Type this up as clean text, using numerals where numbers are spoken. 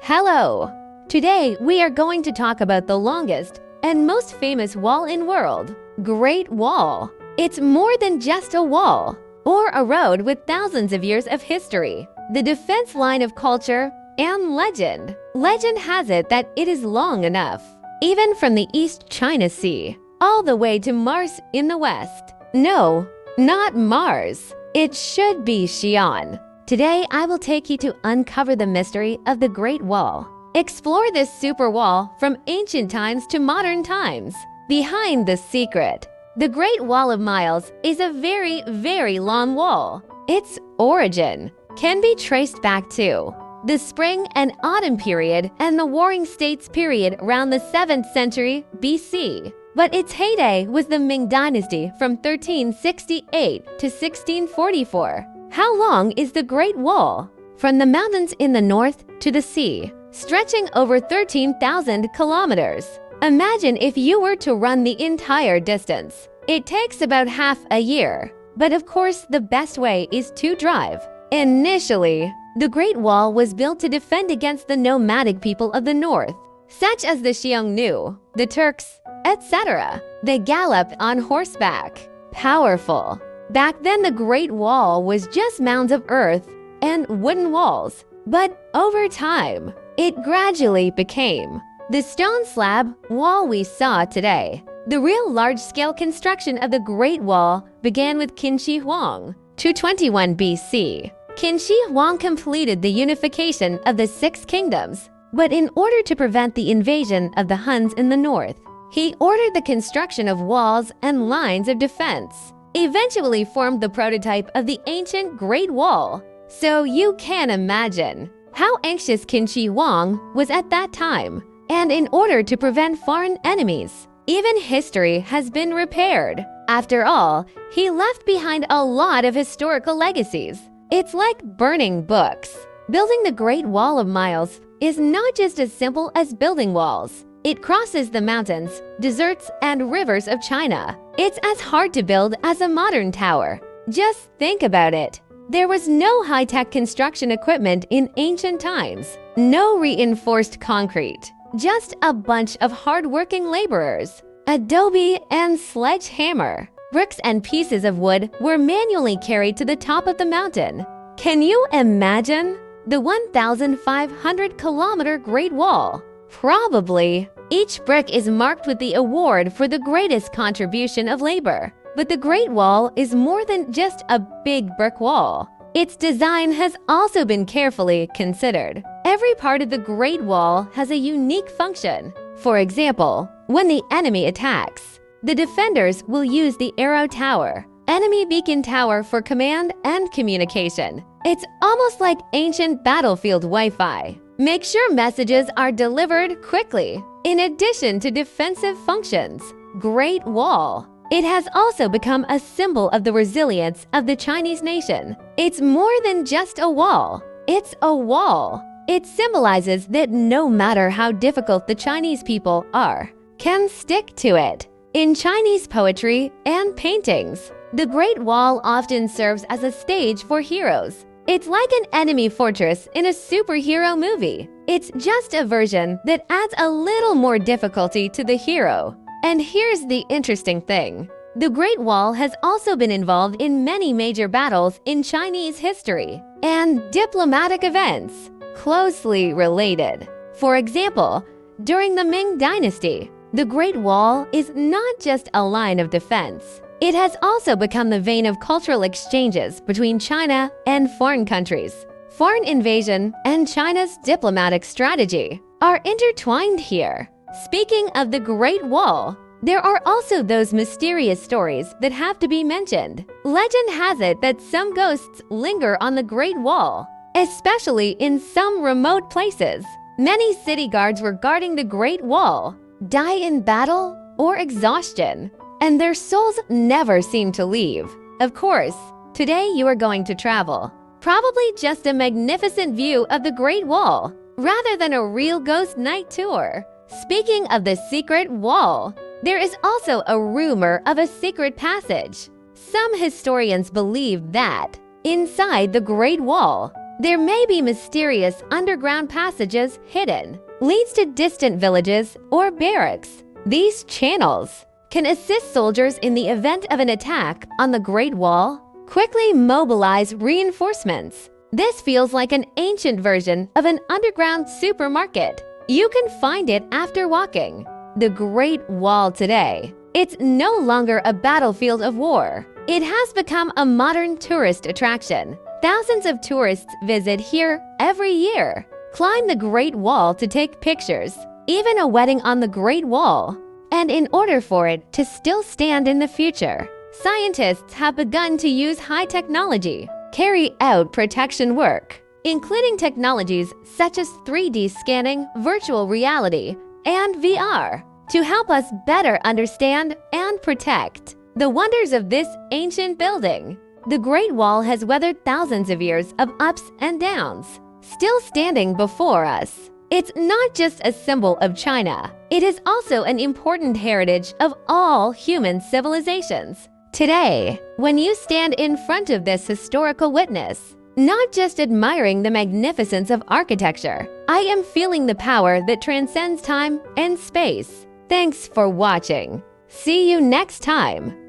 Hello! Today we are going to talk about the longest and most famous wall in world, Great Wall. It's more than just a wall or a road with thousands of years of history, the defense line of culture and legend. Legend has it that it is long enough, even from the East China Sea, all the way to Mars in the west. No, not Mars. It should be Xi'an. Today, I will take you to uncover the mystery of the Great Wall. Explore this super wall from ancient times to modern times. Behind the secret. The Great Wall of Miles is a very, very long wall. Its origin can be traced back to the Spring and Autumn period and the Warring States period around the 7th century BC. But its heyday was the Ming Dynasty from 1368 to 1644. How long is the Great Wall? From the mountains in the north to the sea, stretching over 13,000 kilometers. Imagine if you were to run the entire distance. It takes about half a year. But of course, the best way is to drive. Initially, the Great Wall was built to defend against the nomadic people of the north, such as the Xiongnu, the Turks, etc. They galloped on horseback. Powerful. Back then, the Great Wall was just mounds of earth and wooden walls. But over time, it gradually became the stone slab wall we saw today. The real large-scale construction of the Great Wall began with Qin Shi Huang, 221 BC. Qin Shi Huang completed the unification of the Six Kingdoms, but in order to prevent the invasion of the Huns in the north, he ordered the construction of walls and lines of defense, eventually formed the prototype of the ancient Great Wall. So you can imagine how anxious Qin Shi Huang was at that time. And in order to prevent foreign enemies, even history has been repaired. After all, he left behind a lot of historical legacies. It's like burning books. Building the Great Wall of Miles is not just as simple as building walls. It crosses the mountains, deserts, and rivers of China. It's as hard to build as a modern tower. Just think about it. There was no high-tech construction equipment in ancient times. No reinforced concrete. Just a bunch of hard-working laborers. Adobe and sledgehammer. Bricks and pieces of wood were manually carried to the top of the mountain. Can you imagine? The 1,500-kilometer Great Wall. Probably. Each brick is marked with the award for the greatest contribution of labor. But the Great Wall is more than just a big brick wall. Its design has also been carefully considered. Every part of the Great Wall has a unique function. For example, when the enemy attacks, the defenders will use the arrow tower, enemy beacon tower for command and communication. It's almost like ancient battlefield Wi-Fi. Make sure messages are delivered quickly. In addition to defensive functions, Great Wall. It has also become a symbol of the resilience of the Chinese nation. It's more than just a wall. It's a wall. It symbolizes that no matter how difficult the Chinese people are, can stick to it. In Chinese poetry and paintings, the Great Wall often serves as a stage for heroes. It's like an enemy fortress in a superhero movie. It's just a version that adds a little more difficulty to the hero. And here's the interesting thing. The Great Wall has also been involved in many major battles in Chinese history and diplomatic events closely related. For example, during the Ming Dynasty, the Great Wall is not just a line of defense. It has also become the vein of cultural exchanges between China and foreign countries. Foreign invasion and China's diplomatic strategy are intertwined here. Speaking of the Great Wall, there are also those mysterious stories that have to be mentioned. Legend has it that some ghosts linger on the Great Wall, especially in some remote places. Many city guards were guarding the Great Wall, die in battle or exhaustion, and their souls never seem to leave. Of course, today you are going to travel. Probably just a magnificent view of the Great Wall, rather than a real ghost night tour. Speaking of the secret wall, there is also a rumor of a secret passage. Some historians believe that inside the Great Wall, There may be mysterious underground passages hidden, leads to distant villages or barracks. These channels can assist soldiers in the event of an attack on the Great Wall, quickly mobilize reinforcements. This feels like an ancient version of an underground supermarket. You can find it after walking the Great Wall today. It's no longer a battlefield of war. It has become a modern tourist attraction. Thousands of tourists visit here every year, climb the Great Wall to take pictures, even a wedding on the Great Wall. And in order for it to still stand in the future, scientists have begun to use high technology, carry out protection work, including technologies such as 3D scanning, virtual reality, and VR, to help us better understand and protect the wonders of this ancient building. The Great Wall has weathered thousands of years of ups and downs, still standing before us. It's not just a symbol of China, it is also an important heritage of all human civilizations. Today, when you stand in front of this historical witness, not just admiring the magnificence of architecture, I am feeling the power that transcends time and space. Thanks for watching. See you next time.